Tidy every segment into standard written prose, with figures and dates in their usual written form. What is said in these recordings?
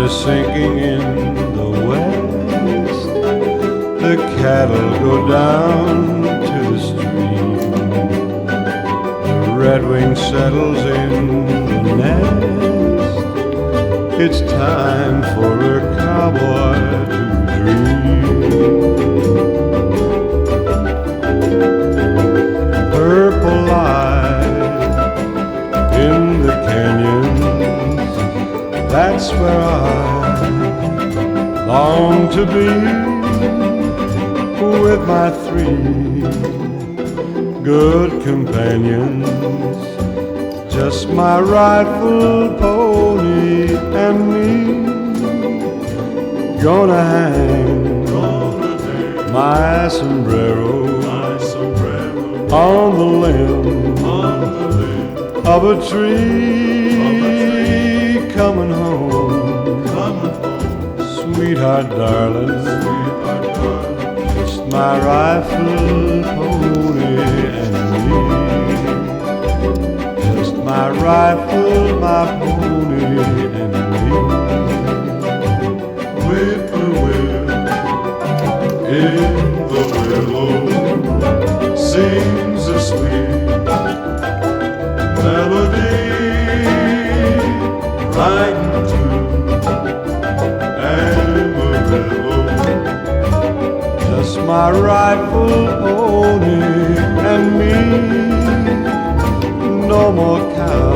are sinking in the west. The cattle go down to the stream. The redwing settles in the nest. It's time for a cowboy to dream. Purple light in the canyons, that's where I long to be, with my three good companions, just my rifle, pony, and me. Gonna hang my sombrero on the limb of a tree. Coming home, sweetheart darling, just my rifle, pony, and me. Just my rifle, my pony, and me. Whippoorwill in the willow sings a sweet melody, riding to Amarillo. Just my rifle, pony, and me. No more cow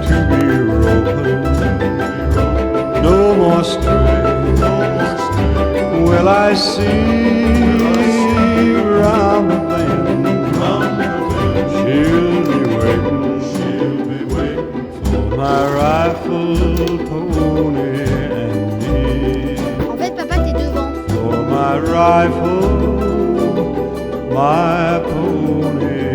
to be roping, no more stray will I see round the bend. She'll be waiting for my rifle, pony, and me. En fait, papa, t'es devant. For my rifle, my pony.